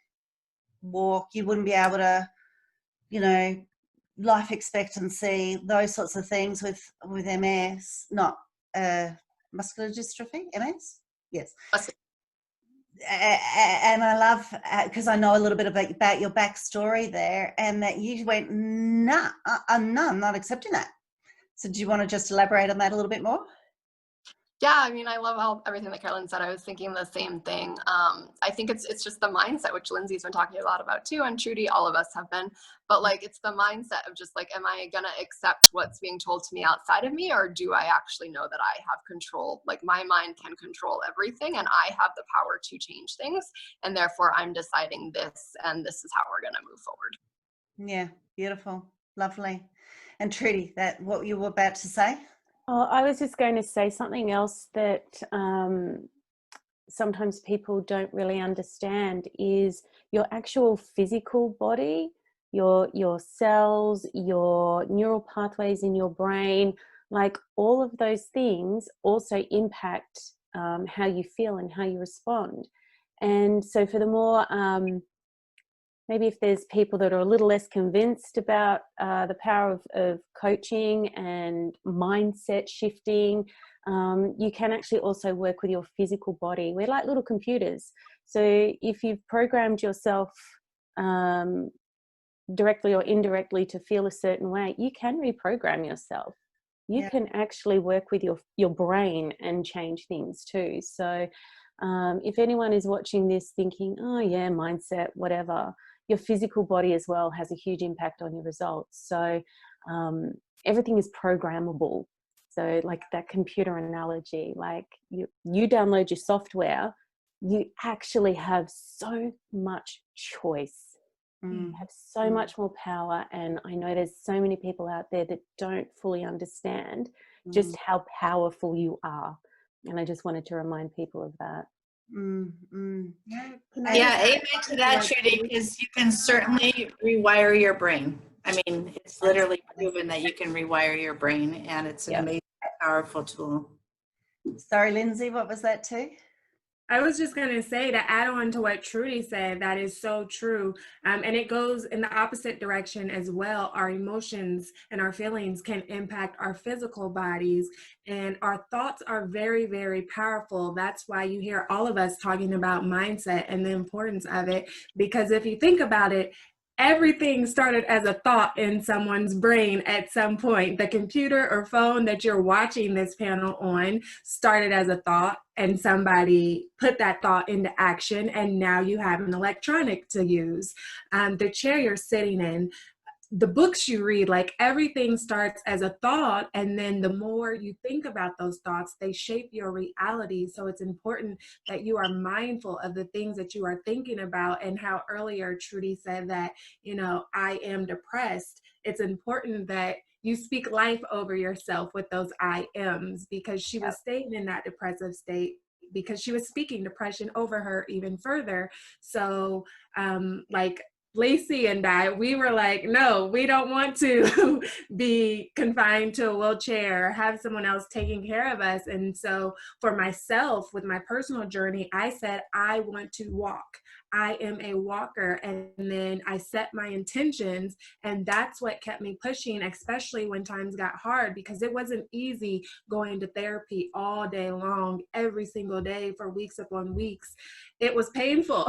walk, you wouldn't be able to, life expectancy, those sorts of things with MS, not muscular dystrophy, MS? Yes. And I love, because I know a little bit about your backstory there, and that you went, no, I'm not accepting that. So do you want to just elaborate on that a little bit more? Yeah, I mean, I love everything that Carolyn said. I was thinking the same thing. I think it's just the mindset, which Lindsay's been talking a lot about too, and Trudy, all of us have been. But like, it's the mindset of just like, am I gonna accept what's being told to me outside of me, or do I actually know that I have control? Like, my mind can control everything, and I have the power to change things, and therefore I'm deciding this, and this is how we're gonna move forward. Yeah, beautiful, lovely. And Trudy, that what you were about to say? Oh, I was just going to say something else that sometimes people don't really understand is your actual physical body, your cells, your neural pathways in your brain, like all of those things also impact how you feel and how you respond. And so for the more maybe if there's people that are a little less convinced about the power of coaching and mindset shifting, you can actually also work with your physical body. We're like little computers. So if you've programmed yourself directly or indirectly to feel a certain way, you can reprogram yourself. You can actually work with your brain and change things too. So if anyone is watching this thinking, oh yeah, mindset, whatever, your physical body as well has a huge impact on your results. So everything is programmable. So like that computer analogy, like you download your software, you actually have so much choice. You have so much more power. And I know there's so many people out there that don't fully understand just how powerful you are. And I just wanted to remind people of that. Yeah, amen to that, Trudy, because you can certainly rewire your brain. I mean, it's literally proven that you can rewire your brain, and it's an amazing, powerful tool. Sorry, Lindsay, what was that too? I was just going to say, to add on to what Trudy said, that is so true. And it goes in the opposite direction as well. Our emotions and our feelings can impact our physical bodies, and our thoughts are very, very powerful. That's why you hear all of us talking about mindset and the importance of it, because if you think about it, everything started as a thought in someone's brain at some point. The computer or phone that you're watching this panel on started as a thought, and somebody put that thought into action, and now you have an electronic to use. The chair you're sitting in, the books you read, like everything starts as a thought, and then the more you think about those thoughts, they shape your reality. So it's important that you are mindful of the things that you are thinking about, and how earlier Trudy said that, you know, I am depressed. It's important that you speak life over yourself with those I ams, because she was staying in that depressive state because she was speaking depression over her even further. So like Lacey and I, we were like, no, we don't want to be confined to a wheelchair or have someone else taking care of us. And so for myself, with my personal journey, I said, I want to walk. I am a walker. And then I set my intentions, and that's what kept me pushing, especially when times got hard, because it wasn't easy going to therapy all day long, every single day for weeks upon weeks. It was painful.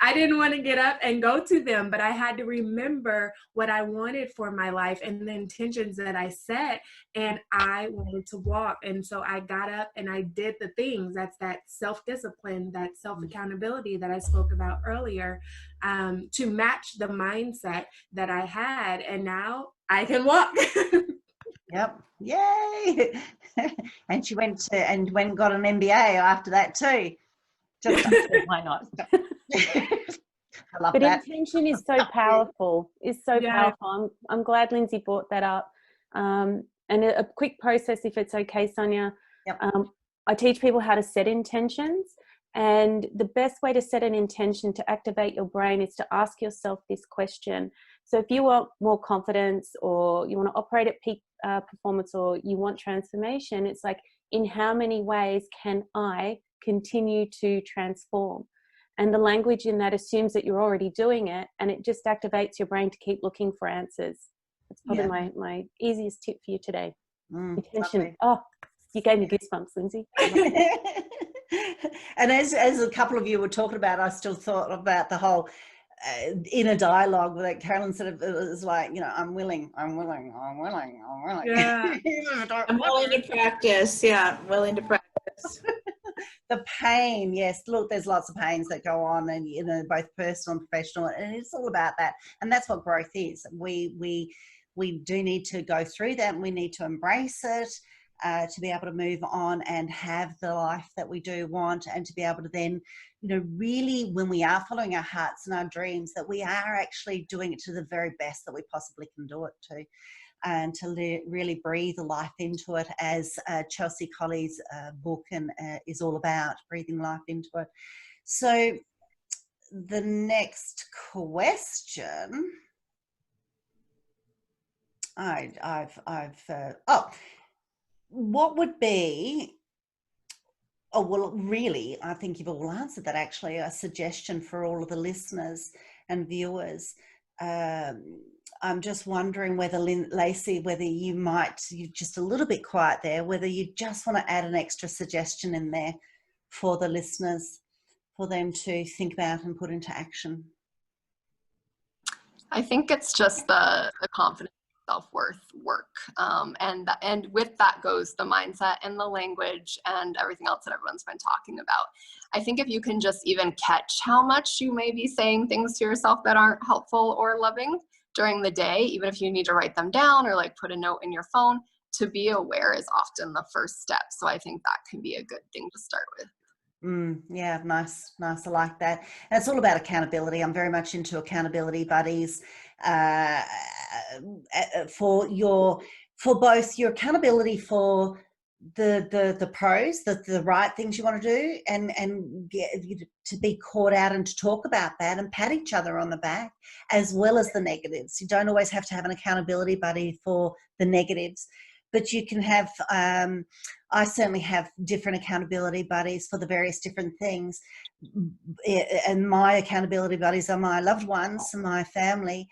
I didn't want to get up and go to them, but I had to remember what I wanted for my life and the intentions that I set, and I wanted to walk. And so I got up and I did the things. That's that self-discipline, that self-accountability that I spoke about earlier, to match the mindset that I had. And now I can walk. Yep. Yay. And she went and got an MBA after that too. Just Why not? I love but that. intention is so powerful. Powerful. I'm glad Lindsay brought that up. And a quick process, if it's okay, Sonia. Yep. I teach people how to set intentions, and the best way to set an intention to activate your brain is to ask yourself this question. So if you want more confidence, or you want to operate at peak performance, or you want transformation, it's like, in how many ways can I continue to transform? And the language in that assumes that you're already doing it, and it just activates your brain to keep looking for answers. That's probably my easiest tip for you today. Intention. Lovely. Oh, you gave me goosebumps, Lindsay. And as a couple of you were talking about, I still thought about the whole inner dialogue that Carolyn said. It was like, you know, I'm willing. Yeah. I'm willing to practice. Yeah, willing to practice. The pain, yes. Look, there's lots of pains that go on, and you know, both personal and professional, and it's all about that. And that's what growth is. We do need to go through that, and we need to embrace it to be able to move on and have the life that we do want, and to be able to then, you know, really, when we are following our hearts and our dreams, that we are actually doing it to the very best that we possibly can do it to. And to really breathe life into it, as Chelsea Colley's book is all about, breathing life into it. So the next question, what would be, oh, well, really, I think you've all answered that, actually, a suggestion for all of the listeners and viewers. I'm just wondering whether, Lacey, whether you're just a little bit quiet there, whether you just want to add an extra suggestion in there for the listeners, for them to think about and put into action. I think it's just the confidence, self-worth work. And with that goes the mindset and the language and everything else that everyone's been talking about. I think if you can just even catch how much you may be saying things to yourself that aren't helpful or loving during the day, even if you need to write them down or like put a note in your phone, to be aware is often the first step. So I think that can be a good thing to start with. Yeah, nice. I like that. And it's all about accountability. I'm very much into accountability buddies for both your accountability for the pros, the right things you want to do, and get to be caught out and to talk about that and pat each other on the back, as well as the negatives. You don't always have to have an accountability buddy for the negatives, but you can have, I certainly have different accountability buddies for the various different things. And my accountability buddies are my loved ones, my family,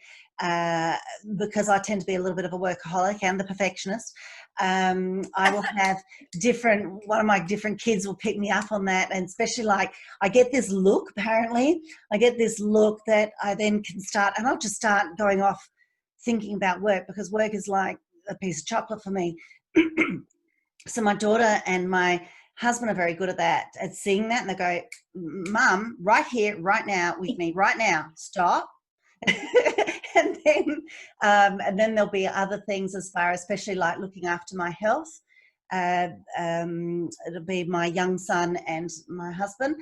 because I tend to be a little bit of a workaholic and the perfectionist. I will have one of my different kids will pick me up on that. And especially like I get this look, apparently, I get this look that I then can start, and I'll just start going off thinking about work, because work is like a piece of chocolate for me. So my daughter and my husband are very good at that, at seeing that, and they go, Mum, right here, right now, with me, right now, stop. and then there'll be other things as far, especially like looking after my health. It'll be my young son and my husband.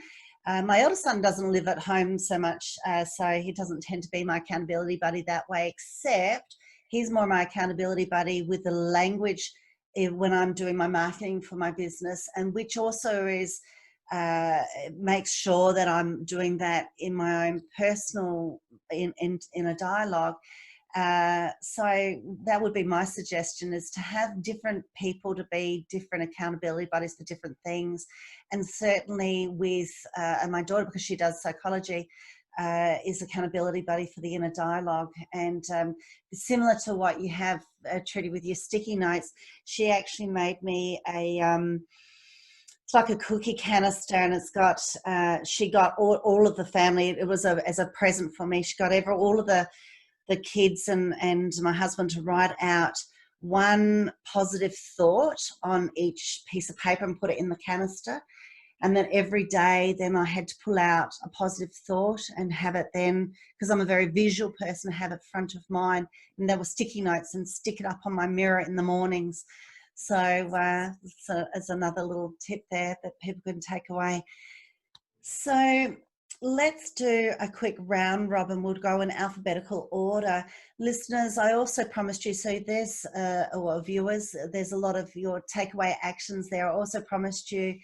My elder son doesn't live at home so much, so he doesn't tend to be my accountability buddy that way, except he's more my accountability buddy with the language when I'm doing my marketing for my business, and which also is makes sure that I'm doing that in my own personal, in a dialogue. So that would be my suggestion, is to have different people to be different accountability buddies for different things. And certainly with my daughter, because she does psychology, is accountability buddy for the inner dialogue. And similar to what you have, Trudy, with your sticky notes, she actually made me it's like a cookie canister, and it's got, she got all of the family, it was as a present for me, she got all of the kids and my husband to write out one positive thought on each piece of paper and put it in the canister. And then every day, then I had to pull out a positive thought and have it then, because I'm a very visual person, have it front of mind. And there were sticky notes, and stick it up on my mirror in the mornings. So it's another little tip there that people can take away. So let's do a quick round robin. We'll go in alphabetical order. Listeners, I also promised you, so there's, or viewers, there's a lot of your takeaway actions there. I also promised you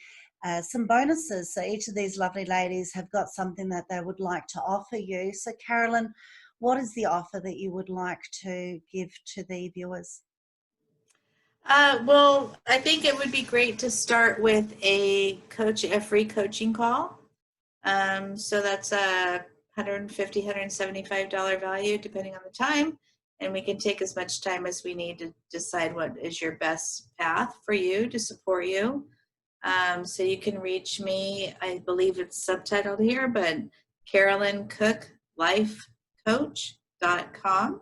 some bonuses. So each of these lovely ladies have got something that they would like to offer you. So Carolyn, what is the offer that you would like to give to the viewers? Well, I think it would be great to start with a free coaching call. So that's a $150, $175 value, depending on the time. And we can take as much time as we need to decide what is your best path for you to support you. So you can reach me, I believe it's subtitled here, but CarolynCookLifeCoach.com.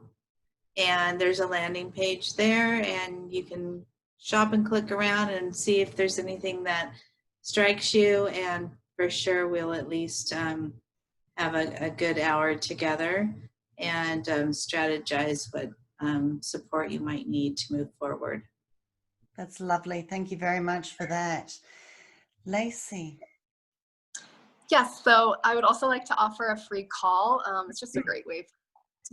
And there's a landing page there, and you can shop and click around and see if there's anything that strikes you. And for sure, we'll at least have a good hour together and strategize what support you might need to move forward. That's lovely. Thank you very much for that. Lacey. Yes, so I would also like to offer a free call. It's just a great way to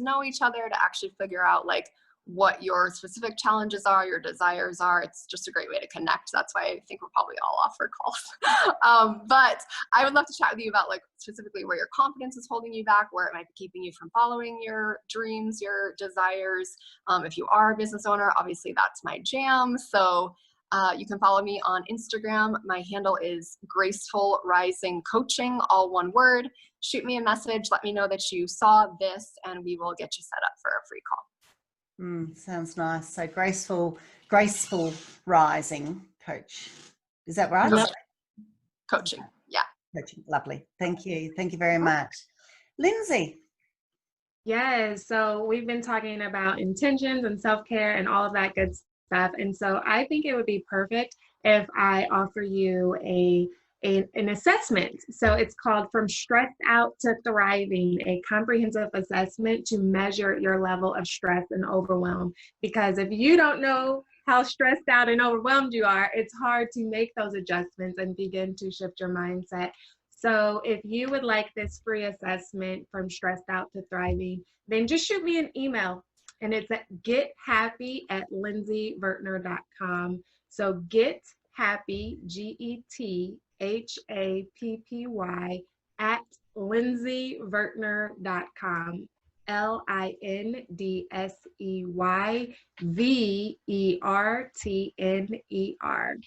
know each other, to actually figure out like what your specific challenges are, your desires are. It's just a great way to connect. That's why I think we'll probably all offer calls. But I would love to chat with you about like specifically where your confidence is holding you back, where it might be keeping you from following your dreams, your desires. If you are a business owner, obviously that's my jam. So you can follow me on Instagram. My handle is Graceful Rising Coaching, all one word. Shoot me a message. Let me know that you saw this, and we will get you set up for a free call. Sounds nice. So Graceful Rising Coach. Is that right? Coaching. Yeah. Coaching. Lovely. Thank you. Thank you very much. Lindsay. Yes, so we've been talking about intentions and self-care and all of that good stuff. And so I think it would be perfect if I offer you an assessment. So it's called From Stressed Out to Thriving, a comprehensive assessment to measure your level of stress and overwhelm. Because if you don't know how stressed out and overwhelmed you are, it's hard to make those adjustments and begin to shift your mindset. So if you would like this free assessment From Stressed Out to Thriving, then just shoot me an email, and it's at gethappy@lindsayvertner.com. So get happy, GETHAPPY at lindsayvertner.com. LINDSEYVERTNER.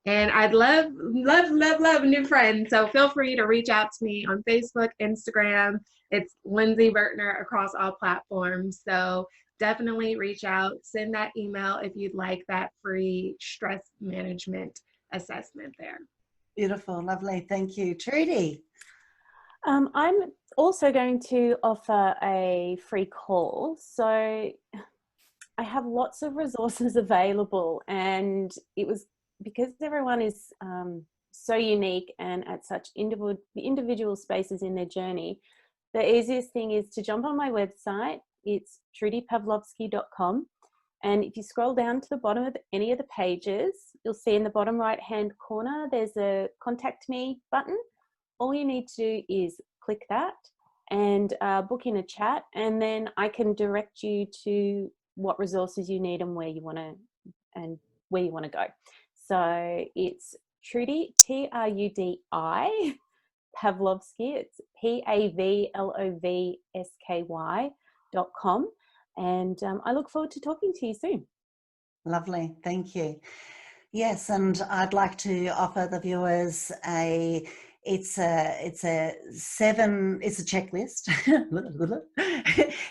And I'd love a new friend. So feel free to reach out to me on Facebook, Instagram. It's Lindsay Vertner across all platforms. So definitely reach out, send that email if you'd like that free stress management assessment there. Beautiful, lovely. Thank you. Trudy. I'm also going to offer a free call. So I have lots of resources available, and it was because everyone is so unique and at such individual spaces in their journey. The easiest thing is to jump on my website. It's trudypavlovsky.com. And if you scroll down to the bottom of any of the pages, you'll see in the bottom right-hand corner, there's a contact me button. All you need to do is click that and book in a chat, and then I can direct you to what resources you need and where you want to go. So it's Trudy, Trudi Pavlovsky. It's PAVLOVSKY.com, and I look forward to talking to you soon. Lovely, thank you. Yes, and I'd like to offer the viewers it's a checklist.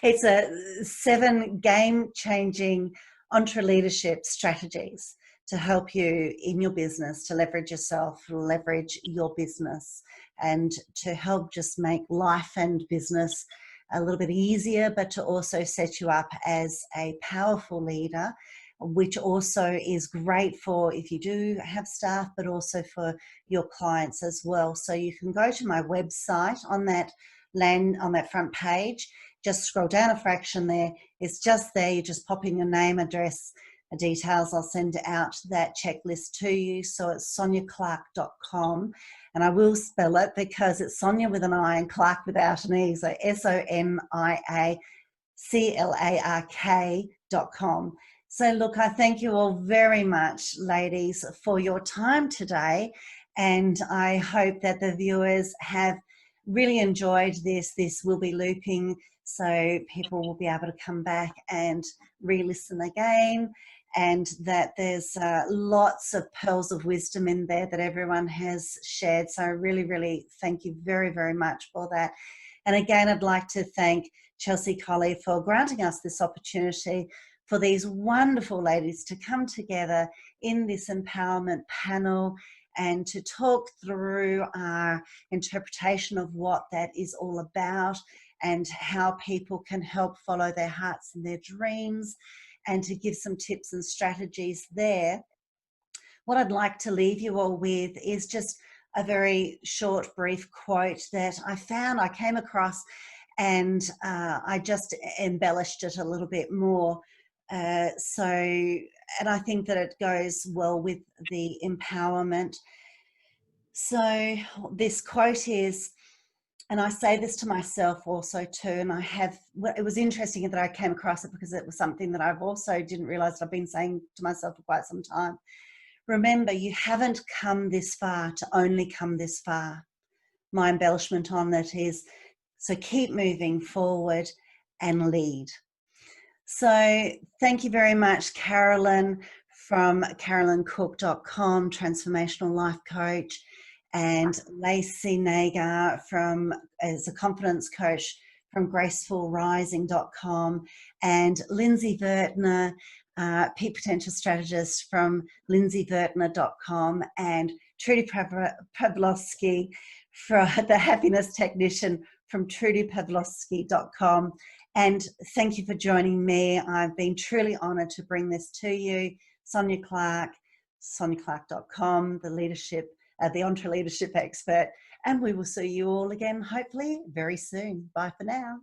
It's a 7 game-changing entre-leadership strategies to help you in your business, to leverage yourself, leverage your business, and to help just make life and business a little bit easier, but to also set you up as a powerful leader, which also is great for if you do have staff, but also for your clients as well. So you can go to my website on that front page, just scroll down a fraction there. It's just there. You just pop in your name, address, details. I'll send out that checklist to you. So it's soniaclark.com, and I will spell it because it's Sonia with an I and Clark without an E. So SONIACLARK.com. So look, I thank you all very much, ladies, for your time today. And I hope that the viewers have really enjoyed this. This will be looping, so people will be able to come back and re-listen again. And that there's lots of pearls of wisdom in there that everyone has shared. So I really, really thank you very, very much for that. And again, I'd like to thank Chelsea Colley for granting us this opportunity for these wonderful ladies to come together in this empowerment panel and to talk through our interpretation of what that is all about and how people can help follow their hearts and their dreams, and to give some tips and strategies there. What I'd like to leave you all with is just a very short, brief quote that I came across, and I just embellished it a little bit more. And I think that it goes well with the empowerment. So this quote is, and I say this to myself also too, and it was interesting that I came across it because it was something that I've also didn't realize I've been saying to myself for quite some time. Remember, you haven't come this far to only come this far. My embellishment on that is, so keep moving forward and lead. So thank you very much, Carolyn from carolyncook.com, transformational life coach, and Lacey Nagar as a confidence coach from gracefulrising.com, and Lindsay Vertner, peak potential strategist from lindsayvertner.com, and Trudy Pavlovsky, the happiness technician from trudypavlovsky.com. And thank you for joining me. I've been truly honoured to bring this to you. Sonia Clark, soniaclark.com, the Entre Leadership expert. And we will see you all again, hopefully, very soon. Bye for now.